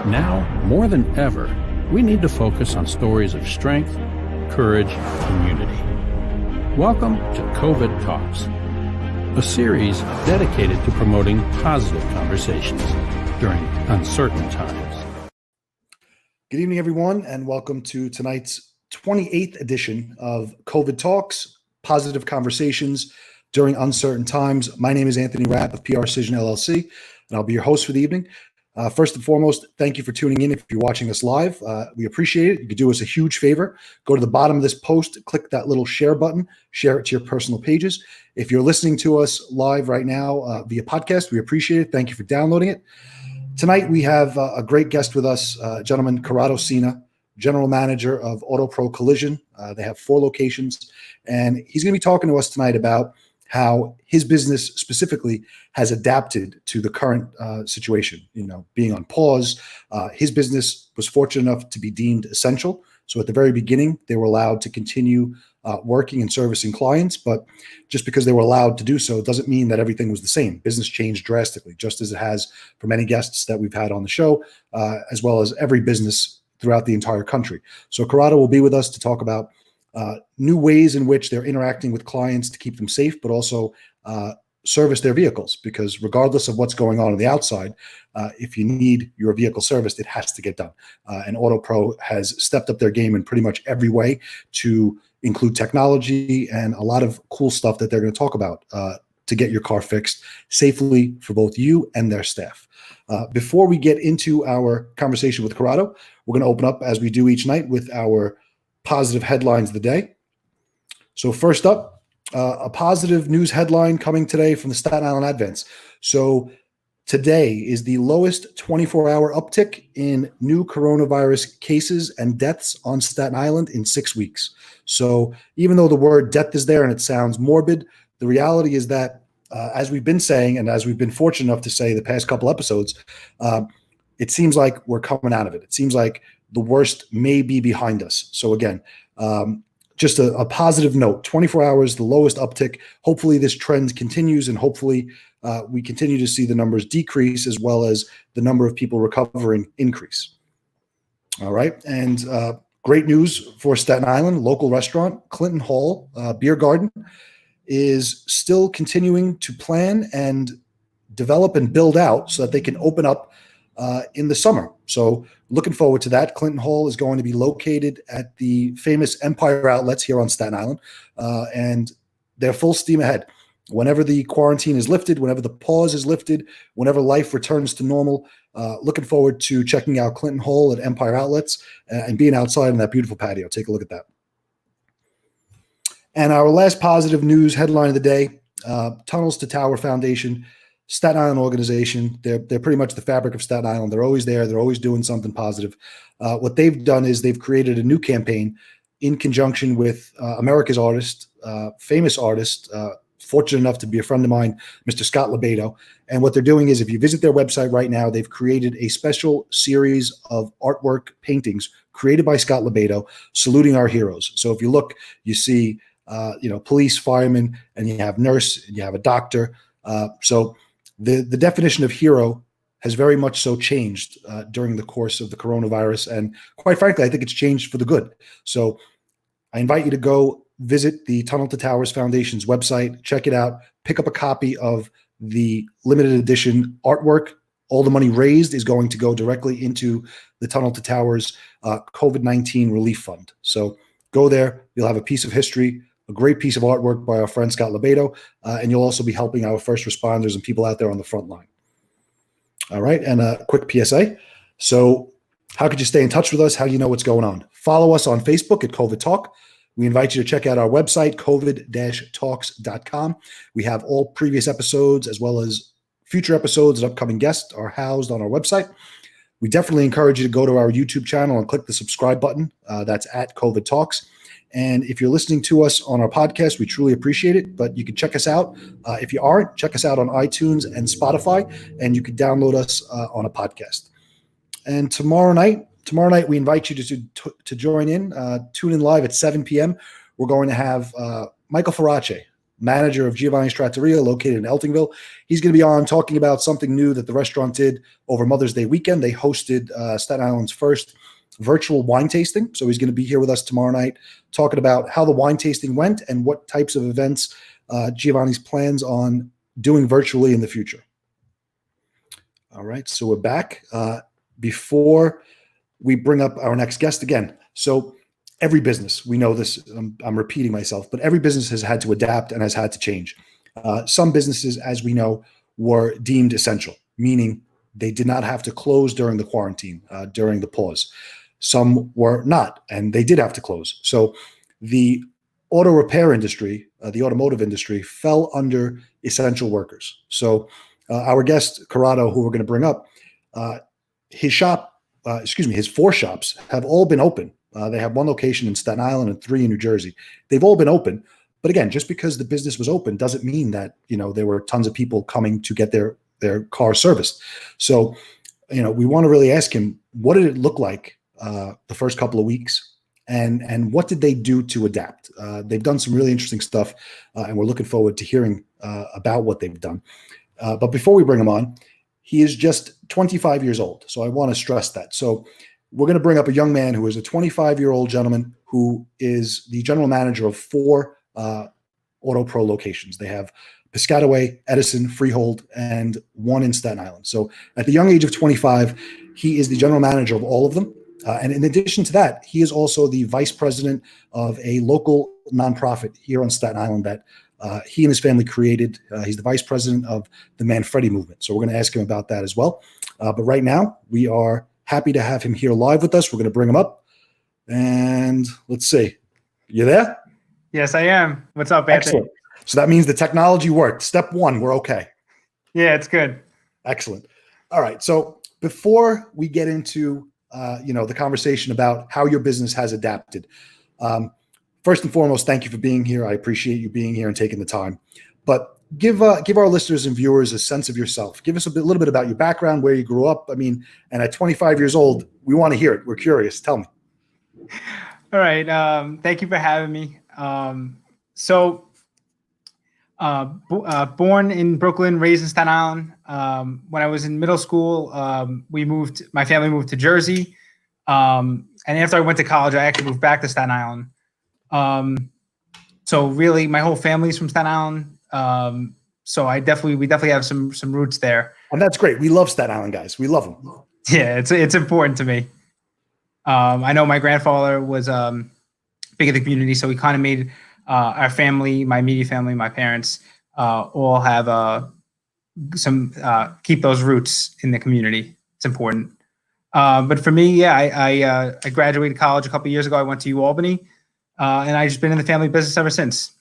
Now, more than ever, we need to focus on stories of strength, courage, and unity. Welcome to COVID Talks, a series dedicated to promoting positive conversations during uncertain times. Good evening, everyone, and welcome to tonight's 28th edition of COVID Talks, Positive Conversations During Uncertain Times. My name is Anthony Rapp of PR Cision LLC, and I'll be your host for the evening. First and foremost, thank you for tuning in. If you're watching us live, we appreciate it. You could do us a huge favor. Go to the bottom of this post, click that little share button, share it to your personal pages. If you're listening to us live right now via podcast, we appreciate it. Thank you for downloading it. Tonight, we have a great guest with us, gentleman Corrado Cina, General Manager of Auto Pro Collision. They have 4 locations, and he's going to be talking to us tonight about how his business specifically has adapted to the current situation, being on pause. His business was fortunate enough to be deemed essential. So at the very beginning, they were allowed to continue working and servicing clients, but just because they were allowed to do so doesn't mean that everything was the same. Business changed drastically, just as it has for many guests that we've had on the show, as well as every business throughout the entire country. So Corrado will be with us to talk about new ways in which they're interacting with clients to keep them safe, but also service their vehicles, because regardless of what's going on the outside, if you need your vehicle serviced, it has to get done. And Auto Pro has stepped up their game in pretty much every way to include technology and a lot of cool stuff that they're going to talk about to get your car fixed safely for both you and their staff. Before we get into our conversation with Corrado, we're going to open up, as we do each night, with our positive headlines of the day. So first up, a positive news headline coming today from the Staten Island Advance. So today is the lowest 24-hour uptick in new coronavirus cases and deaths on Staten Island in 6 weeks. So even though the word death is there and it sounds morbid, the reality is that, as we've been saying, and as we've been fortunate enough to say the past couple episodes, it seems like we're coming out of it. It seems like the worst may be behind us. So again, just a positive note, 24 hours, the lowest uptick. Hopefully this trend continues, and hopefully we continue to see the numbers decrease as well as the number of people recovering increase. All right. And great news for Staten Island, local restaurant, Clinton Hall Beer Garden, is still continuing to plan and develop and build out so that they can open up in the summer. So looking forward to that. Clinton Hall is going to be located at the famous Empire Outlets here on Staten Island, and they're full steam ahead. Whenever the quarantine is lifted, whenever the pause is lifted, whenever life returns to normal, looking forward to checking out Clinton Hall at Empire Outlets and being outside in that beautiful patio. Take a look at that. And our last positive news headline of the day, Tunnels to Tower Foundation, Staten Island organization. They're pretty much the fabric of Staten Island. They're always there. They're always doing something positive. What they've done is they've created a new campaign in conjunction with America's artist, famous artist, fortunate enough to be a friend of mine, Mr. Scott Lebedo. And what they're doing is, if you visit their website right now, they've created a special series of artwork paintings created by Scott Lebedo, saluting our heroes. So if you look, you see, police, firemen, and you have nurse, and you have a doctor. So the definition of hero has very much so changed during the course of the coronavirus. And quite frankly, I think it's changed for the good. So I invite you to go visit the Tunnel to Towers Foundation's website, check it out, pick up a copy of the limited edition artwork. All the money raised is going to go directly into the Tunnel to Towers COVID-19 Relief Fund. So go there. You'll have a piece of history, a great piece of artwork by our friend Scott Lebedo, and you'll also be helping our first responders and people out there on the front line. All right, and a quick PSA. So how could you stay in touch with us? How do you know what's going on? Follow us on Facebook at COVID Talk. We invite you to check out our website, covid-talks.com. We have all previous episodes as well as future episodes and upcoming guests are housed on our website. We definitely encourage you to go to our YouTube channel and click the subscribe button. That's at COVID Talks. And if you're listening to us on our podcast, we truly appreciate it. But you can check us out. If you aren't, check us out on iTunes and Spotify, and you can download us on a podcast. And tomorrow night, we invite you to join in. Tune in live at 7 p.m. We're going to have Michael Farace, manager of Giovanni's Trattoria located in Eltingville. He's going to be on talking about something new that the restaurant did over Mother's Day weekend. They hosted Staten Island's first virtual wine tasting. So he's going to be here with us tomorrow night talking about how the wine tasting went and what types of events Giovanni's plans on doing virtually in the future. All right, so we're back. Before we bring up our next guest again, so every business, we know this, I'm repeating myself, but every business has had to adapt and has had to change. Some businesses, as we know, were deemed essential, meaning they did not have to close during the quarantine, during the pause. Some were not, and they did have to close. So the auto repair industry, the automotive industry, fell under essential workers. So our guest, Corrado, who we're going to bring up, his 4 shops have all been open. They have 1 location in Staten Island and 3 in New Jersey. They've all been open. But again, just because the business was open doesn't mean that, there were tons of people coming to get their car serviced. So, we want to really ask him, what did it look like the first couple of weeks, and what did they do to adapt? They've done some really interesting stuff, and we're looking forward to hearing about what they've done. But before we bring him on, he is just 25 years old. So I want to stress that. So we're going to bring up a young man who is a 25-year-old gentleman who is the general manager of 4 Auto Pro locations. They have Piscataway, Edison, Freehold, and 1 in Staten Island. So at the young age of 25, he is the general manager of all of them. And in addition to that, he is also the vice president of a local nonprofit here on Staten Island that he and his family created. He's the vice president of the Manfredi movement. So we're going to ask him about that as well. But right now, we are happy to have him here live with us. We're going to bring him up. And let's see. You there? Yes, I am. What's up, Anthony? Excellent. So that means the technology worked. Step 1, we're okay. Yeah, it's good. Excellent. All right. So before we get into the conversation about how your business has adapted, first and foremost, thank you for being here. I appreciate you being here and taking the time. But give our listeners and viewers a sense of yourself. Give us a little bit about your background, where you grew up. And at 25 years old, we want to hear it. We're curious. Tell me. All right. Thank you for having me. Born in Brooklyn, raised in Staten Island. When I was in middle school, my family moved to Jersey. And after I went to college, I actually moved back to Staten Island. So really my whole family's from Staten Island. So we definitely have some roots there. And that's great. We love Staten Island guys. We love them. Yeah, it's important to me. I know my grandfather was big in the community, so we kind of made our family, my immediate family, my parents, all have keep those roots in the community. It's important. But for me, I graduated college a couple of years ago. I went to UAlbany, and I've just been in the family business ever since.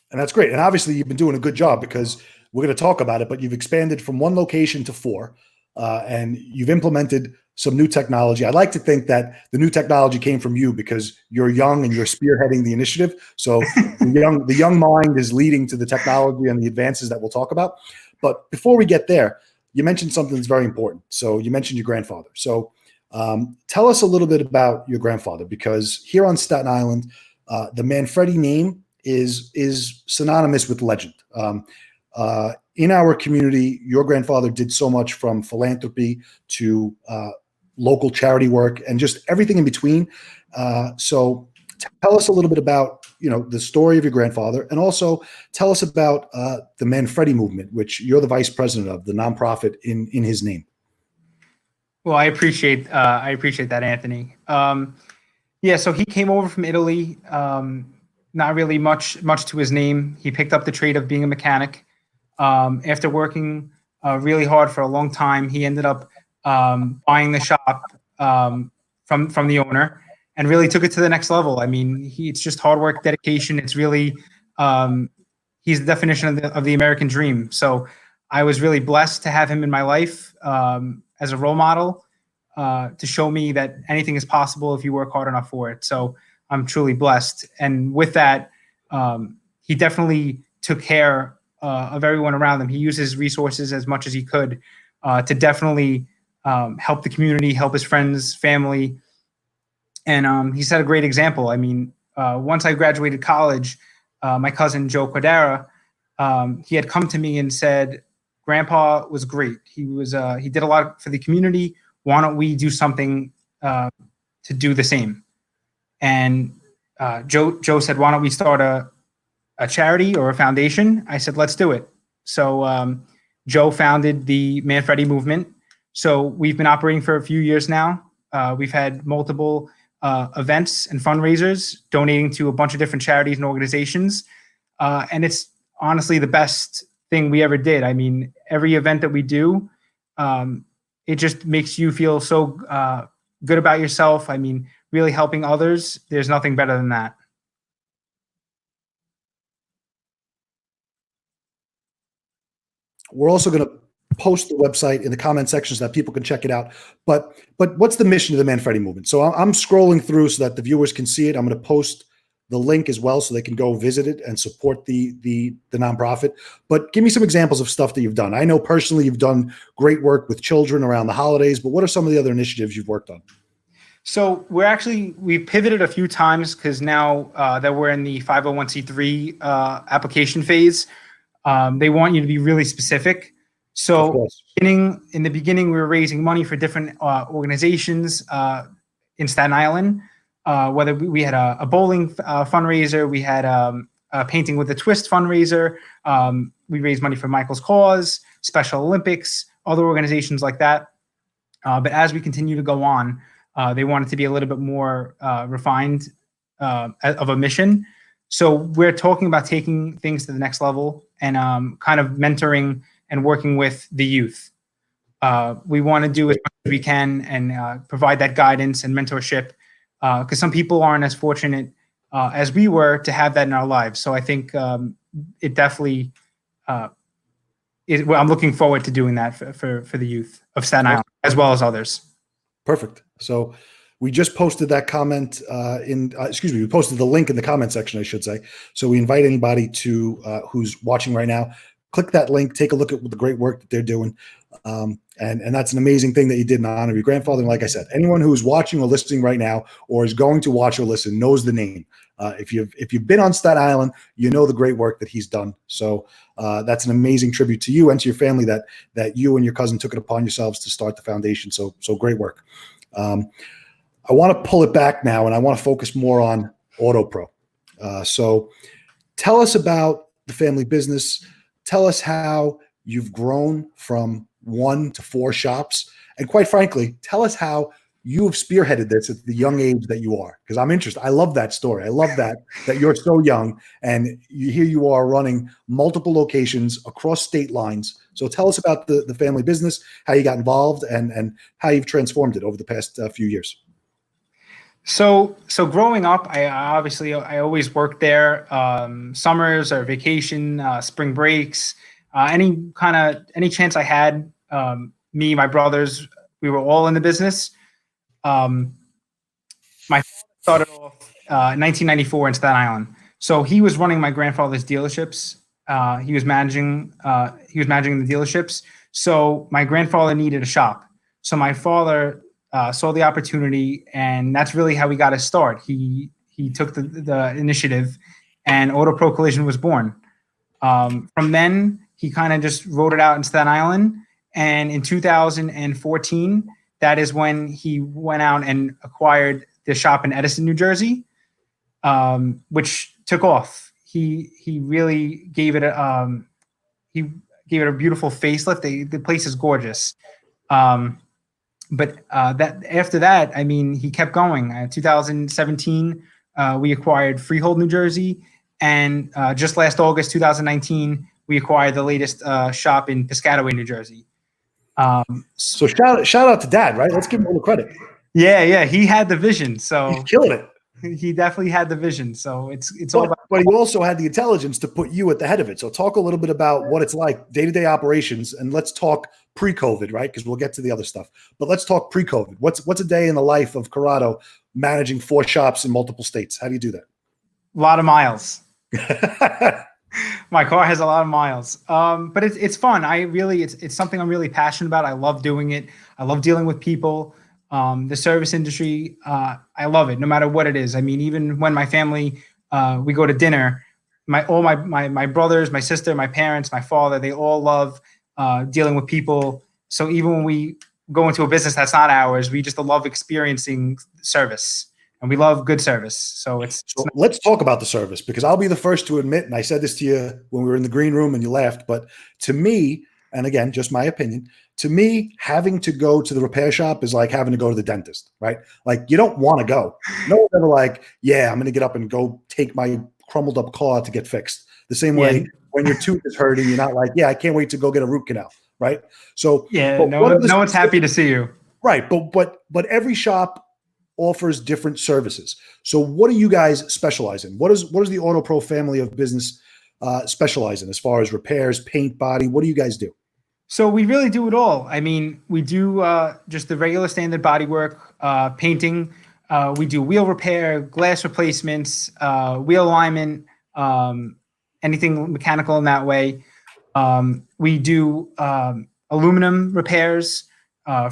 And that's great. And obviously you've been doing a good job, because we're going to talk about it, but you've expanded from 1 location to 4, and you've implemented some new technology. I like to think that the new technology came from you, because you're young and you're spearheading the initiative. So the young mind is leading to the technology and the advances that we'll talk about. But before we get there, you mentioned something that's very important. So you mentioned your grandfather. So tell us a little bit about your grandfather, because here on Staten Island, the Manfredi name is synonymous with legend. In our community, your grandfather did so much, from philanthropy to local charity work and just everything in between. So tell us a little bit about, the story of your grandfather, and also tell us about the Manfredi movement, which you're the vice president of, the nonprofit in his name. Well, I appreciate that, Anthony. So he came over from Italy. Not really much to his name. He picked up the trade of being a mechanic. After working really hard for a long time, he ended up buying the shop from the owner, and really took it to the next level. It's just hard work, dedication. It's really he's the definition of the American dream. So I was really blessed to have him in my life as a role model, to show me that anything is possible if you work hard enough for it. So I'm truly blessed. And with that, he definitely took care of everyone around him. He used his resources as much as he could to definitely help the community, help his friends, family. And he set a great example. Once I graduated college, my cousin Joe Cordera, he had come to me and said, Grandpa was great. He did a lot for the community. Why don't we do something to do the same? And Joe said, why don't we start a charity or a foundation? I said, let's do it. So Joe founded the Manfredi movement. So we've been operating for a few years now. We've had multiple events and fundraisers donating to a bunch of different charities and organizations. And it's honestly the best thing we ever did. I mean, every event that we do, it just makes you feel so good about yourself. I mean, really helping others, there's nothing better than that. We're also going to post the website in the comment section so that people can check it out. But what's the mission of the Manfredi movement? So I'm scrolling through so that the viewers can see it. I'm going to post the link as well so they can go visit it and support the nonprofit. But give me some examples of stuff that you've done. I know personally you've done great work with children around the holidays, but what are some of the other initiatives you've worked on? So we pivoted a few times because now that we're in the 501c3 application phase, they want you to be really specific. So in the beginning, we were raising money for different organizations in Staten Island, whether we had a bowling fundraiser, we had a Painting with a Twist fundraiser, we raised money for Michael's Cause, Special Olympics, other organizations like that. But as we continue to go on, they want it to be a little bit more refined of a mission. So we're talking about taking things to the next level and kind of mentoring and working with the youth. We want to do as much as we can and provide that guidance and mentorship because some people aren't as fortunate as we were to have that in our lives. So I think it definitely I'm looking forward to doing that for the youth of Staten Island as well as others. Perfect. So we just posted that comment we posted the link in the comment section, I should say. So we invite anybody to who's watching right now, click that link, take a look at the great work that they're doing. And that's an amazing thing that you did in honor of your grandfather. And like I said, anyone who is watching or listening right now, or is going to watch or listen, knows the name. If you've been on Staten Island, you know the great work that he's done. So that's an amazing tribute to you and to your family that you and your cousin took it upon yourselves to start the foundation. So great work. I want to pull it back now, and I want to focus more on AutoPro. So tell us about the family business. Tell us how you've grown from 1 to 4 shops. And quite frankly, tell us how you have spearheaded this at the young age that you are, because I'm interested. I love that story. I love that you're so young and here you are running multiple locations across state lines. So tell us about the family business, how you got involved, and how you've transformed it over the past few years. So growing up, I always worked there, summers or vacation, spring breaks, any chance I had. Me, my brothers, we were all in the business. My father started off in 1994 in Staten Island. So he was running my grandfather's dealerships. He was managing the dealerships. So my grandfather needed a shop. So my father saw the opportunity, and that's really how we got his start. He took the initiative, and AutoPro Collision was born. From then, he kind of just wrote it out in Staten Island. And in 2014, that is when he went out and acquired the shop in Edison, New Jersey, which took off. He really gave it a beautiful facelift. The place is gorgeous. But that after that, I mean, he kept going. 2017, we acquired Freehold, New Jersey, and just last August, 2019, we acquired the latest shop in Piscataway, New Jersey. So shout out to Dad, right? Let's give him a little credit. Yeah, he had the vision. So he's killing it. He definitely had the vision. So it's all about. But he also had the intelligence to put you at the head of it. So talk a little bit about what it's like, day-to-day operations, and let's talk pre-COVID, right? Because we'll get to the other stuff. But let's talk pre-COVID. What's a day in the life of Corrado managing 4 shops in multiple states? How do you do that? A lot of miles. My car has a lot of miles. But it's fun. It's something I'm really passionate about. I love doing it. I love dealing with people. The service industry, I love it no matter what it is. I mean, even when my family, we go to dinner, my brothers, my sister, my parents, my father, they all love dealing with people. So even when we go into a business that's not ours, we just love experiencing service, and we love good service. So So let's talk about the service, because I'll be the first to admit, and I said this to you when we were in the green room and you laughed, but to me, and again, just my opinion, to me, having to go to the repair shop is like having to go to the dentist, right? Like, you don't want to go. No one's ever like, yeah, I'm going to get up and go take my crumbled up claw to get fixed. The same way when your tooth is hurting, you're not like, yeah, I can't wait to go get a root canal, right? So no one's happy to see you. Right. But every shop offers different services. So what do you guys specialize in? What does the Auto Pro family of business specialize in as far as repairs, paint, body? What do you guys do? So we really do it all. I mean, we do just the regular standard body work, painting. We do wheel repair, glass replacements, wheel alignment, anything mechanical in that way. We do aluminum repairs,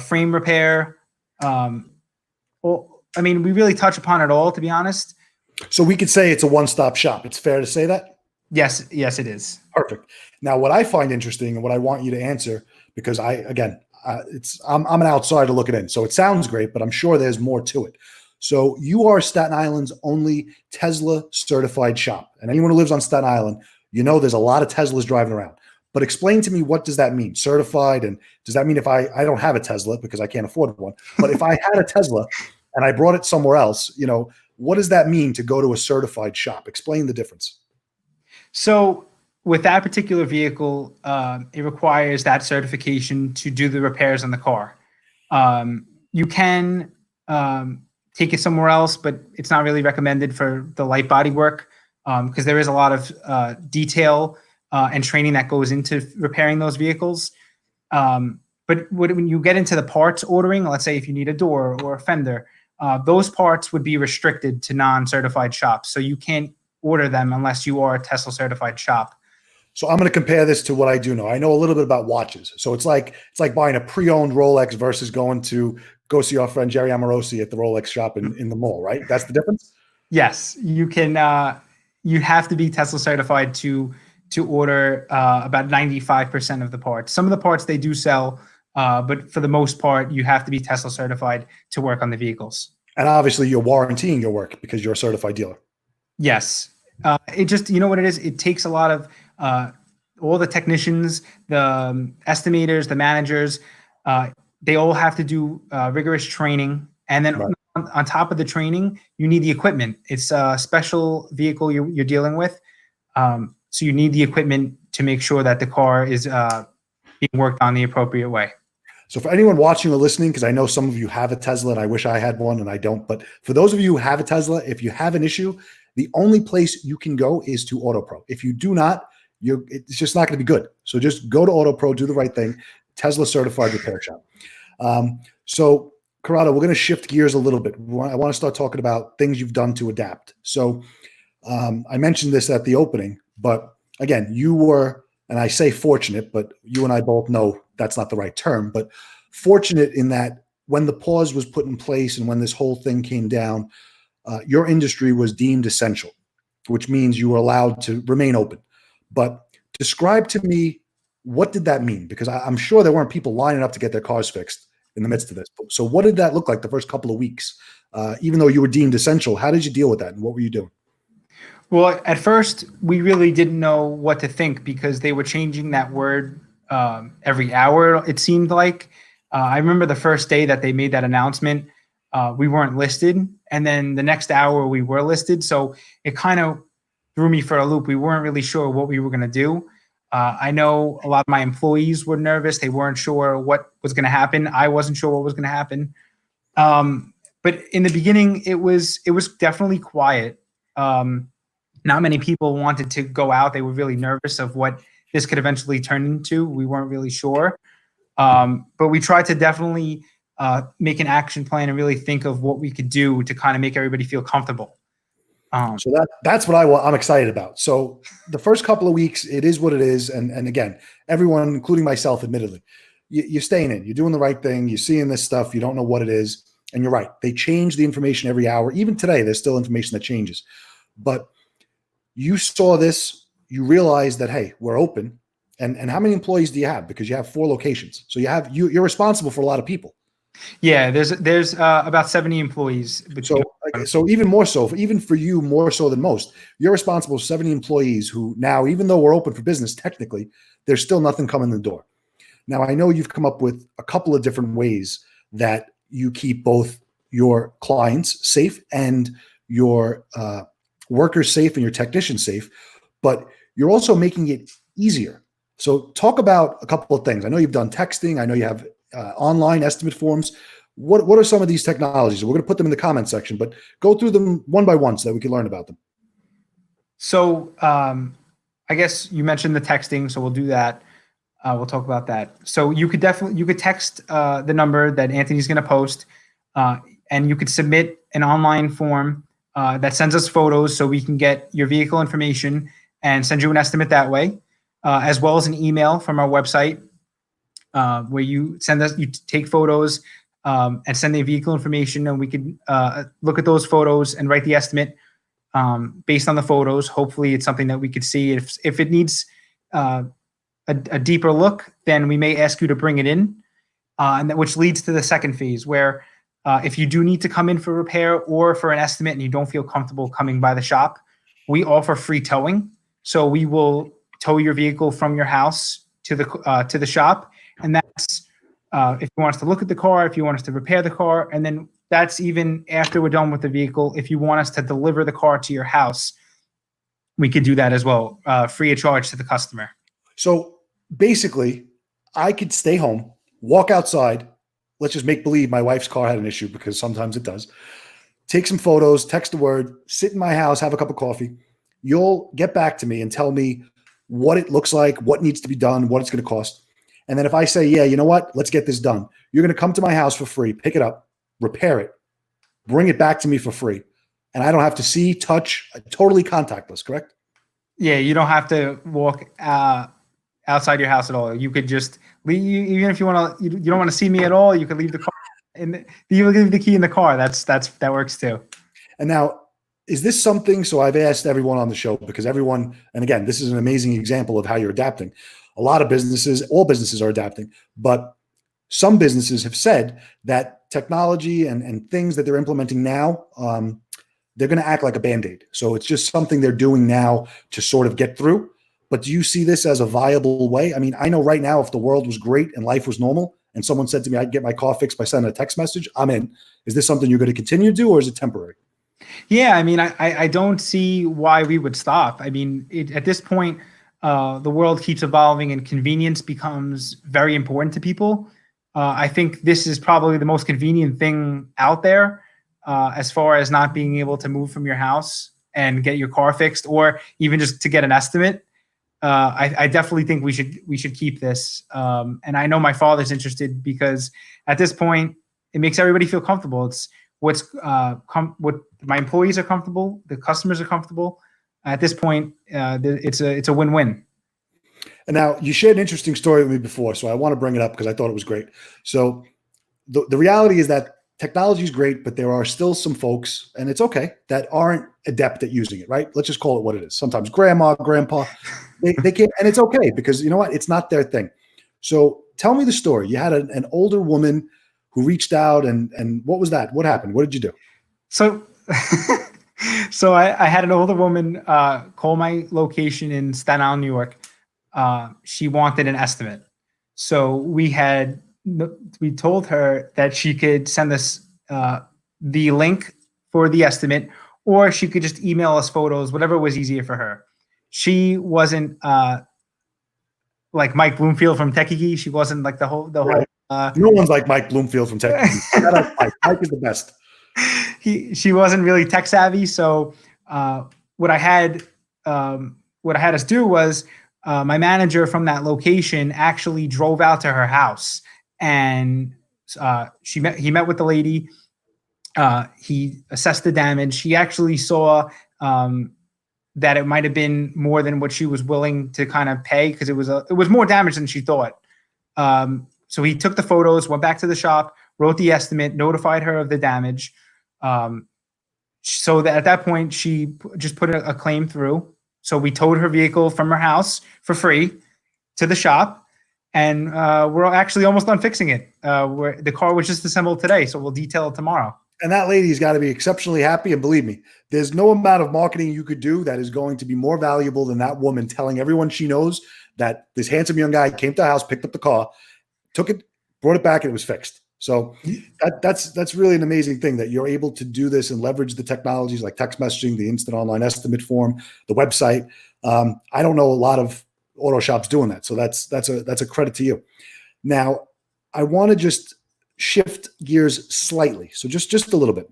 frame repair. I mean, we really touch upon it all, to be honest. So we could say it's a one-stop shop. It's fair to say that? Yes, it is. Perfect. Now, what I find interesting and what I want you to answer, because I'm an outsider looking in, so it sounds great, but I'm sure there's more to it. So you are Staten Island's only Tesla certified shop, and anyone who lives on Staten Island, you know there's a lot of Teslas driving around. But explain to me, what does that mean, certified? And does that mean if I don't have a Tesla because I can't afford one, but if I had a Tesla and I brought it somewhere else, what does that mean to go to a certified shop? Explain the difference. So with that particular vehicle, it requires that certification to do the repairs on the car. You can take it somewhere else, but it's not really recommended for the light body work because there is a lot of detail and training that goes into repairing those vehicles. But when you get into the parts ordering, let's say if you need a door or a fender, those parts would be restricted to non-certified shops. So you can't order them unless you are a Tesla certified shop. So I'm going to compare this to what I do know. I know a little bit about watches. So it's like buying a pre-owned Rolex versus going to go see our friend Jerry Amorosi at the Rolex shop in the mall, right? That's the difference? Yes, you can. You have to be Tesla certified to order about 95% of the parts. Some of the parts they do sell, but for the most part, you have to be Tesla certified to work on the vehicles. And obviously you're warrantying your work because you're a certified dealer. Yes. It just, you know what it is? It takes a lot of all the technicians, the estimators, the managers, they all have to do rigorous training. And then right. on top of the training, you need the equipment. It's a special vehicle you're dealing with. So you need the equipment to make sure that the car is being worked on the appropriate way. So for anyone watching or listening, because I know some of you have a Tesla and I wish I had one and I don't, but for those of you who have a Tesla, if you have an issue, the only place you can go is to AutoPro. If you do not, it's just not going to be good. So just go to AutoPro, do the right thing. Tesla certified repair shop. So Corrado, we're going to shift gears a little bit. I want to start talking about things you've done to adapt. So I mentioned this at the opening, but again, you were, and I say fortunate, but you and I both know that's not the right term, but fortunate in that when the pause was put in place and when this whole thing came down, your industry was deemed essential, which means you were allowed to remain open. But describe to me, what did that mean? Because I'm sure there weren't people lining up to get their cars fixed in the midst of this. So what did that look like the first couple of weeks? Even though you were deemed essential, how did you deal with that? And what were you doing? Well, at first, we really didn't know what to think because they were changing that word every hour, it seemed like. I remember the first day that they made that announcement, we weren't listed. And then the next hour we were listed. So it kind of threw me for a loop. We weren't really sure what we were going to do. I know a lot of my employees were nervous. They weren't sure what was going to happen. I wasn't sure what was going to happen. But in the beginning, it was definitely quiet. Not many people wanted to go out. They were really nervous of what this could eventually turn into. We weren't really sure. But we tried to definitely make an action plan and really think of what we could do to kind of make everybody feel comfortable. So that's what I'm excited about. So the first couple of weeks, it is what it is. And again, everyone, including myself, admittedly, you're staying in, you're doing the right thing. You're seeing this stuff. You don't know what it is. And you're right. They change the information every hour. Even today, there's still information that changes. But You saw this, you realized that, hey, we're open. And how many employees do you have? Because you have 4 locations. So you're responsible for a lot of people. Yeah, there's about 70 employees. So even more so, even for you, more so than most, you're responsible for 70 employees who now, even though we're open for business, technically, there's still nothing coming in the door. Now, I know you've come up with a couple of different ways that you keep both your clients safe and your workers safe and your technicians safe, but you're also making it easier. So talk about a couple of things. I know you've done texting. I know you have online estimate forms. What are some of these technologies? We're going to put them in the comment section, but go through them one by one so that we can learn about them. So I guess you mentioned the texting, so we'll do that. We'll talk about that. So you could text the number that Anthony's going to post, and you could submit an online form that sends us photos so we can get your vehicle information and send you an estimate that way, as well as an email from our website where you take photos and send the vehicle information, and we could look at those photos and write the estimate based on the photos. Hopefully it's something that we could see. If it needs a deeper look, then we may ask you to bring it in, which leads to the second phase where if you do need to come in for repair or for an estimate and you don't feel comfortable coming by the shop, we offer free towing. So we will tow your vehicle from your house to the shop, and that's if you want us to look at the car, if you want us to repair the car, and then that's even after we're done with the vehicle. If you want us to deliver the car to your house, we could do that as well, free of charge to the customer. So basically, I could stay home, walk outside. Let's just make believe my wife's car had an issue, because sometimes it does. Take some photos, text a word, sit in my house, have a cup of coffee. You'll get back to me and tell me what it looks like, what needs to be done, what it's going to cost. And then if I say, yeah, you know what, let's get this done, you're going to come to my house for free, pick it up, repair it, bring it back to me for free. And I don't have to see, touch, totally contactless, correct? Yeah, you don't have to walk outside your house at all. You could just leave, even if you want to, you don't want to see me at all, you could leave the car and you leave the key in the car. That works too. And now, is this something, so I've asked everyone on the show, because everyone, and again, this is an amazing example of how you're adapting. A lot of businesses, all businesses are adapting, but some businesses have said that technology and things that they're implementing now, they're going to act like a Band-Aid. So it's just something they're doing now to sort of get through. But do you see this as a viable way? I mean, I know right now, if the world was great and life was normal and someone said to me, I'd get my car fixed by sending a text message, I'm in. Is this something you're going to continue to do, or is it temporary? Yeah, I mean, I don't see why we would stop. I mean, at this point, the world keeps evolving and convenience becomes very important to people. I think this is probably the most convenient thing out there as far as not being able to move from your house and get your car fixed, or even just to get an estimate. I definitely think we should keep this. And I know my father's interested, because at this point, it makes everybody feel comfortable. It's what my employees are comfortable, the customers are comfortable. At this point, it's a win-win. And now, you shared an interesting story with me before, so I want to bring it up because I thought it was great. So the reality is that technology is great, but there are still some folks, and it's okay, that aren't adept at using it, right? Let's just call it what it is. Sometimes grandma, grandpa, they can't, and it's okay, because you know what? It's not their thing. So tell me the story. You had an older woman who reached out, and what was that? What happened? What did you do? So, so I had an older woman call my location in Staten Island, New York. She wanted an estimate. So we told her that she could send us the link for the estimate, or she could just email us photos, whatever was easier for her. She wasn't like Mike Bloomfield from Techie. She wasn't like the whole. No one's like Mike Bloomfield from Techie. Mike is the best. She wasn't really tech savvy. So what I had us do was my manager from that location actually drove out to her house, and he met with the lady. He assessed the damage. He actually saw that it might have been more than what she was willing to kind of pay, because it was more damage than she thought. So he took the photos, went back to the shop, wrote the estimate, notified her of the damage. So that at that point, she just put a claim through, So we towed her vehicle from her house for free to the shop, and we're actually almost done fixing it. The car was just assembled today, so we'll detail it tomorrow. And that lady's got to be exceptionally happy. And believe me, there's no amount of marketing you could do that is going to be more valuable than that woman telling everyone she knows that this handsome young guy came to the house, picked up the car, took it, brought it back, and it was fixed. So that's really an amazing thing that you're able to do this and leverage the technologies like text messaging, the instant online estimate form, the website. I don't know a lot of auto shops doing that. So that's a credit to you. Now, I want to just shift gears slightly. So just a little bit,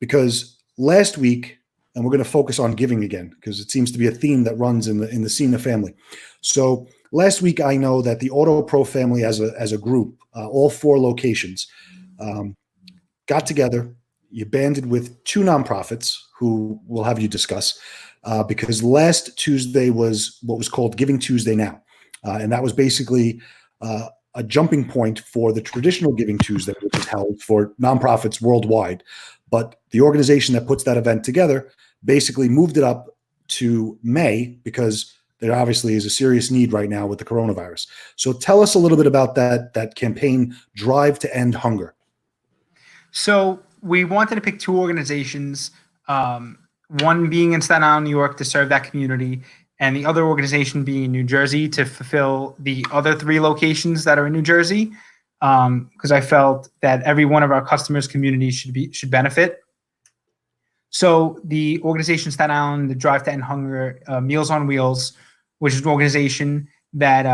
because last week, and we're going to focus on giving again, because it seems to be a theme that runs in the Cina family. So last week, I know that the Auto Pro family as a group, all 4 locations, got together. You banded with 2 nonprofits who we'll have you discuss, because last Tuesday was what was called Giving Tuesday Now. And that was basically a jumping point for the traditional Giving Tuesday, which is held for nonprofits worldwide. But the organization that puts that event together basically moved it up to May because there obviously is a serious need right now with the coronavirus. So tell us a little bit about that campaign, Drive to End Hunger. So we wanted to pick 2 organizations, one being in Staten Island, New York, to serve that community, and the other organization being in New Jersey to fulfill the other 3 locations that are in New Jersey, because I felt that every one of our customers' communities should benefit. So the organization Staten Island, the Drive to End Hunger, Meals on Wheels, which is an organization that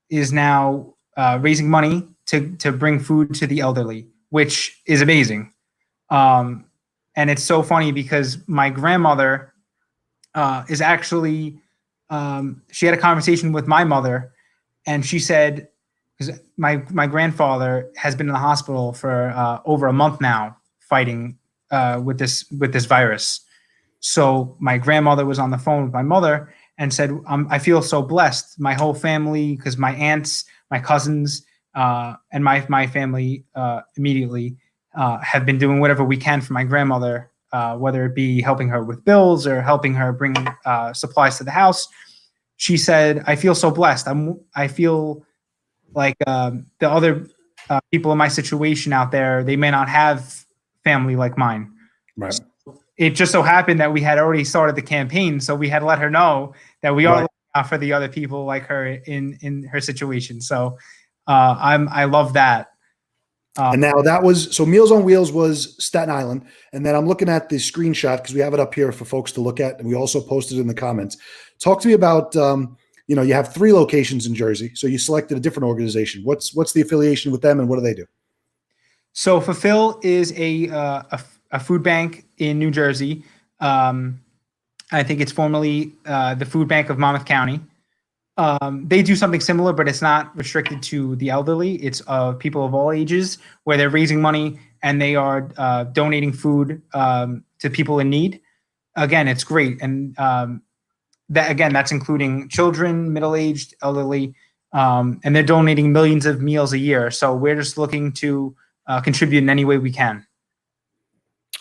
is now raising money to bring food to the elderly, which is amazing. And it's so funny because my grandmother is actually, she had a conversation with my mother, and she said, because my grandfather has been in the hospital for over a month now fighting with this virus. So my grandmother was on the phone with my mother and said, I feel so blessed. My whole family, because my aunts, my cousins, and my family immediately have been doing whatever we can for my grandmother, whether it be helping her with bills or helping her bring supplies to the house. She said, I feel so blessed. I feel like the other people in my situation out there, they may not have family like mine. Right. So it just so happened that we had already started the campaign, so we had let her know that we are looking out for the other people like her in her situation. So I love that. And now that was, so Meals on Wheels was Staten Island. And then I'm looking at the screenshot because we have it up here for folks to look at. And we also posted it in the comments. Talk to me about, you have 3 locations in Jersey. So you selected a different organization. What's the affiliation with them and what do they do? So Fulfill is a food bank in New Jersey. I think it's formerly the Food Bank of Monmouth County. They do something similar, but it's not restricted to the elderly. It's people of all ages where they're raising money and they are donating food to people in need. Again, it's great. And that's including children, middle-aged, elderly, and they're donating millions of meals a year. So we're just looking to contribute in any way we can.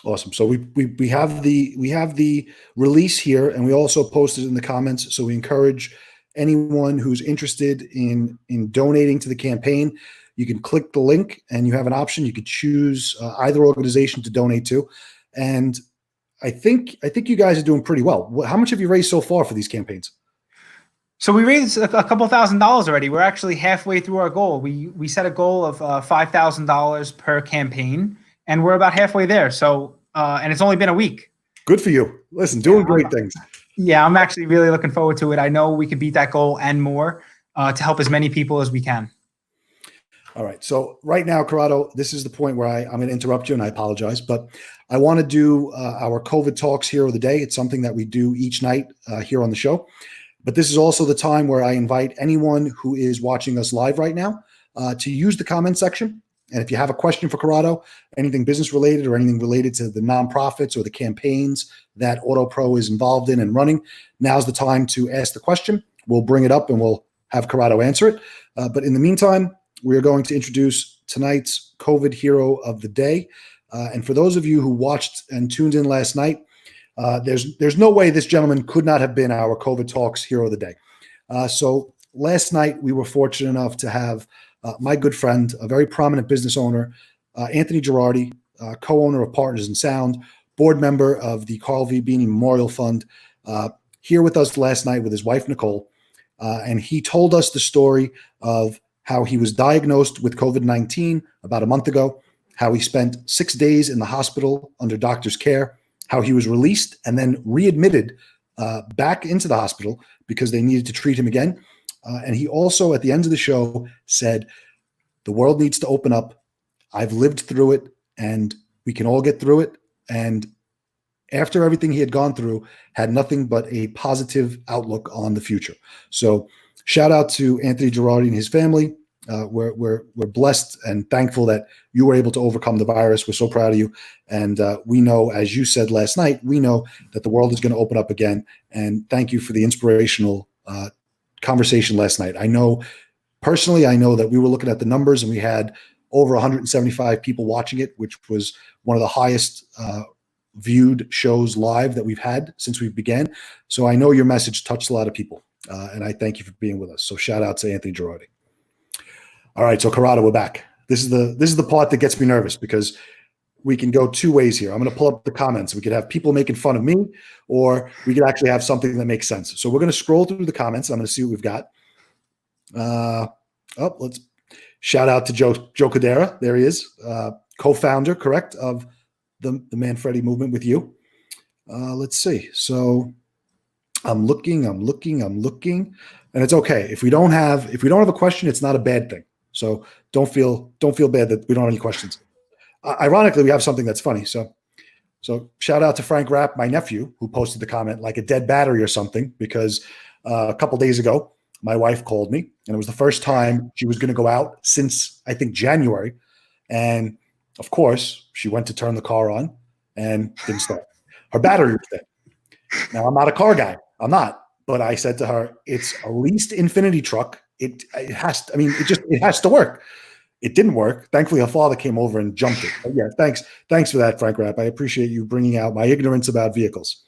Awesome. So we have the release here, and we also posted it in the comments. So we encourage anyone who's interested in donating to the campaign. You can click the link, and you have an option. You could choose either organization to donate to, and I think you guys are doing pretty well. How much have you raised so far for these campaigns? So we raised a couple $1,000s already. We're actually halfway through our goal. We set a goal of $5,000 per campaign, and we're about halfway there. So and it's only been a week. Good for you. Listen, doing great things. Yeah, I'm actually really looking forward to it. I know we could beat that goal and more to help as many people as we can. All right. So right now, Corrado, this is the point where I'm going to interrupt you, and I apologize, but I want to do our COVID Talks Hero of the Day. It's something that we do each night here on the show. But this is also the time where I invite anyone who is watching us live right now to use the comment section. And if you have a question for Corrado, anything business related or anything related to the nonprofits or the campaigns that Auto Pro is involved in and running, now's the time to ask the question. We'll bring it up and we'll have Corrado answer it. But in the meantime, we're going to introduce tonight's COVID Hero of the Day. And for those of you who watched and tuned in last night, There's no way this gentleman could not have been our COVID Talks hero of the day. So last night we were fortunate enough to have my good friend, a very prominent business owner, Anthony Girardi, co-owner of Partners in Sound, board member of the Carl V. Beanie Memorial Fund, here with us last night with his wife, Nicole. And he told us the story of how he was diagnosed with COVID-19 about a month ago, how he spent 6 days in the hospital under doctor's care, how he was released and then readmitted back into the hospital because they needed to treat him again. And he also, at the end of the show, said, the world needs to open up. I've lived through it, and we can all get through it. And after everything he had gone through, had nothing but a positive outlook on the future. So shout out to Anthony Girardi and his family. We're blessed and thankful that you were able to overcome the virus. We're so proud of you. And we know, as you said last night, we know that the world is going to open up again. And thank you for the inspirational conversation last night. I know that we were looking at the numbers and we had over 175 people watching it, which was one of the highest viewed shows live that we've had since we began. So I know your message touched a lot of people. And I thank you for being with us. So shout out to Anthony Girardi. All right, so Corrado, we're back. This is the part that gets me nervous because we can go two ways here. I'm going to pull up the comments. We could have people making fun of me, or we could actually have something that makes sense. So we're going to scroll through the comments. I'm going to see what we've got. Let's shout out to Joe Cadera. There he is, co-founder, correct, of the Manfredi movement with you. Let's see. So I'm looking, and it's okay if we don't have a question. It's not a bad thing. So don't feel bad that we don't have any questions. Ironically, we have something that's funny. So shout out to Frank Rapp, my nephew, who posted the comment like a dead battery or something, because a couple days ago, my wife called me, and it was the first time she was going to go out since, I think, January. And of course, she went to turn the car on and didn't start. Her battery was dead. Now, I'm not a car guy. I'm not. But I said to her, it's a leased Infinity truck. It has to work. It didn't work. Thankfully, her father came over and jumped it. But yeah, thanks for that, Frank Rapp. I appreciate you bringing out my ignorance about vehicles.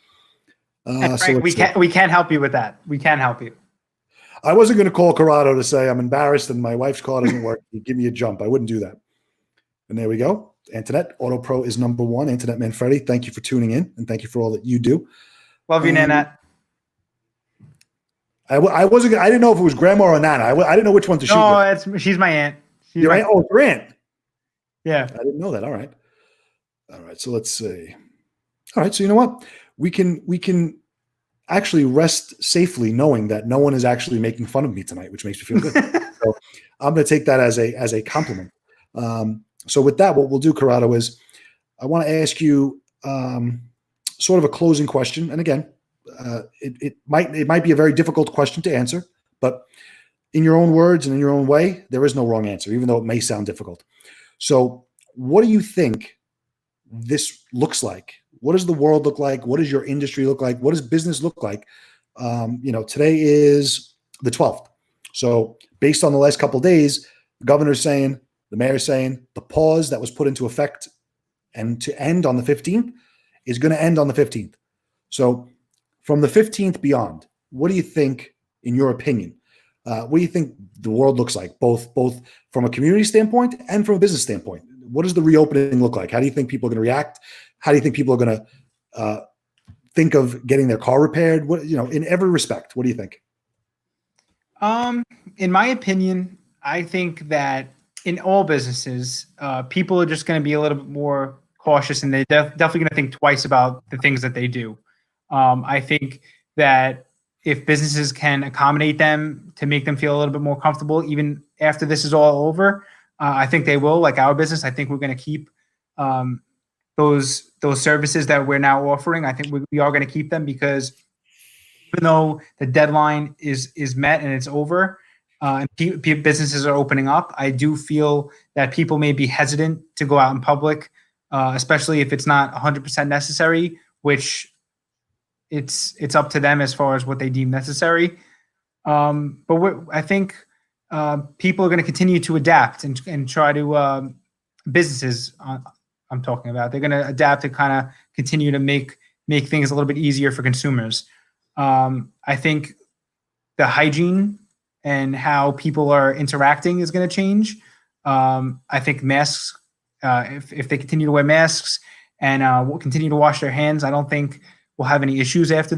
Frank, we can't help you with that. We can help you. I wasn't going to call Corrado to say I'm embarrassed and my wife's car doesn't work. Give me a jump. I wouldn't do that. And there we go. Antoinette, Auto Pro is number one. Antoinette Manfredi, thank you for tuning in, and thank you for all that you do. Love you, Nanette. I didn't know if it was grandma or nana. I didn't know which one to shoot. No, she's my aunt. Your aunt? Oh, your aunt. Yeah. I didn't know that. All right. So let's see. All right. So you know what? We can actually rest safely knowing that no one is actually making fun of me tonight, which makes me feel good. So I'm going to take that as a compliment. So with that, what we'll do, Corrado, is I want to ask you sort of a closing question. And again, it might be a very difficult question to answer, but in your own words and in your own way, there is no wrong answer, even though it may sound difficult. So what do you think this looks like? What does the world look like? What does your industry look like? What does business look like? Today is the 12th. So based on the last couple of days, the governor's saying, the mayor's saying, the pause that was put into effect and to end on the 15th is going to end on the 15th. So from the 15th beyond, what do you think, in your opinion, what do you think the world looks like, both from a community standpoint and from a business standpoint? What does the reopening look like? How do you think people are going to react? How do you think people are going to think of getting their car repaired? In every respect, what do you think? In my opinion, I think that in all businesses, people are just going to be a little bit more cautious, and they're definitely going to think twice about the things that they do. I think that if businesses can accommodate them to make them feel a little bit more comfortable, even after this is all over, I think they will. Like our business, I think we're going to keep those services that we're now offering. I think we are going to keep them, because even though the deadline is met and it's over, and businesses are opening up, I do feel that people may be hesitant to go out in public, especially if it's not 100% necessary, which it's up to them as far as what they deem necessary. But I think people are going to continue to adapt and try to businesses. I'm talking about, they're going to adapt to kind of continue to make make things a little bit easier for consumers. I think the hygiene and how people are interacting is going to change. I think masks, if they continue to wear masks and will continue to wash their hands, I don't think we'll have any issues after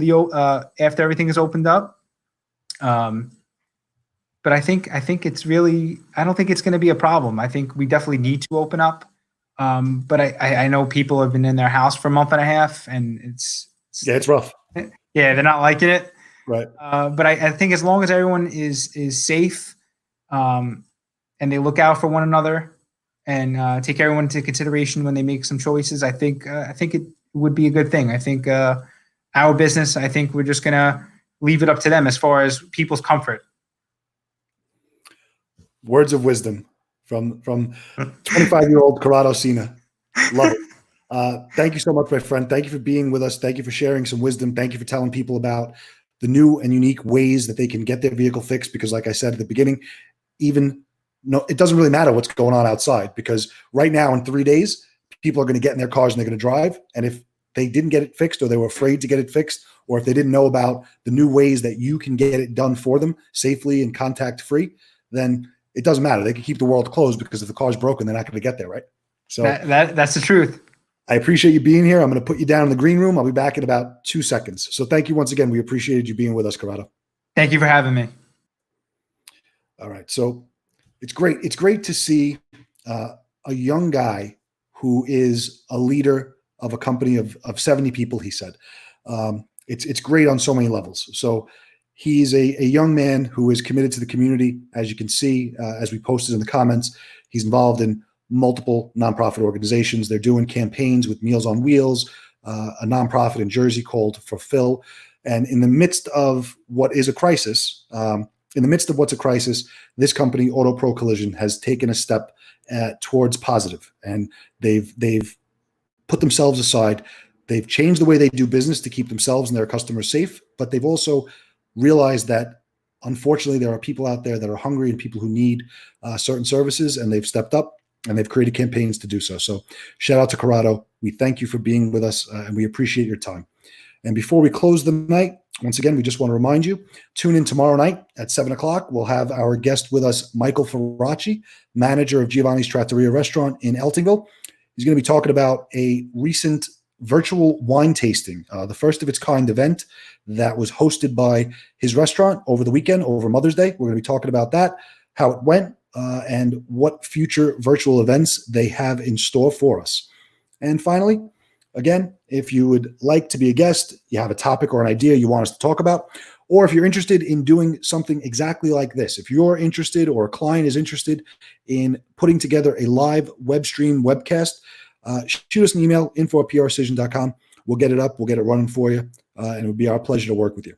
after everything is opened up. But I think it's really, I don't think it's going to be a problem. I think we definitely need to open up. But I know people have been in their house for a month and a half, and it's rough. Yeah, they're not liking it. Right. But I think as long as everyone is safe, and they look out for one another and take everyone into consideration when they make some choices, I think it would be a good thing. I think our business, I think we're just gonna leave it up to them as far as people's comfort. Words of wisdom from 25-year-old Corrado Cina. Love it. Thank you so much, my friend. Thank you for being with us. Thank you for sharing some wisdom. Thank you for telling people about the new and unique ways that they can get their vehicle fixed. Because like I said at the beginning, it doesn't really matter what's going on outside, because right now in 3 days, people are going to get in their cars and they're going to drive. And if they didn't get it fixed, or they were afraid to get it fixed, or if they didn't know about the new ways that you can get it done for them safely and contact-free, then it doesn't matter. They can keep the world closed, because if the car's broken, they're not going to get there, right? So that's the truth. I appreciate you being here. I'm going to put you down in the green room. I'll be back in about 2 seconds. So thank you once again. We appreciated you being with us, Corrado. Thank you for having me. All right. So it's great. It's great to see a young guy who is a leader of a company of 70 people, he said. It's great on so many levels. So he's a young man who is committed to the community. As you can see, as we posted in the comments, he's involved in multiple nonprofit organizations. They're doing campaigns with Meals on Wheels, a nonprofit in Jersey called Fulfill. And in the midst of what is a crisis, this company, Auto Pro Collision, has taken a step towards positive, and they've put themselves aside. They've changed the way they do business to keep themselves and their customers safe, but they've also realized that unfortunately there are people out there that are hungry and people who need certain services, and they've stepped up and they've created campaigns to do so. So shout out to Corrado. We thank you for being with us, and we appreciate your time. And before we close the night, once again, we just want to remind you, tune in tomorrow night at 7:00. We'll have our guest with us, Michael Ferracci, manager of Giovanni's Trattoria restaurant in Eltingville. He's going to be talking about a recent virtual wine tasting, the first of its kind event that was hosted by his restaurant over the weekend, over Mother's Day. We're going to be talking about that, how it went, and what future virtual events they have in store for us. And finally, again, if you would like to be a guest, you have a topic or an idea you want us to talk about, or if you're interested in doing something exactly like this, if you're interested or a client is interested in putting together a live web stream webcast, shoot us an email, info@precision.com. We'll get it up. We'll get it running for you. And it would be our pleasure to work with you.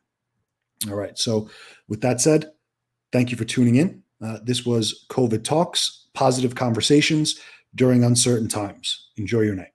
All right. So with that said, thank you for tuning in. This was COVID Talks, positive conversations during uncertain times. Enjoy your night.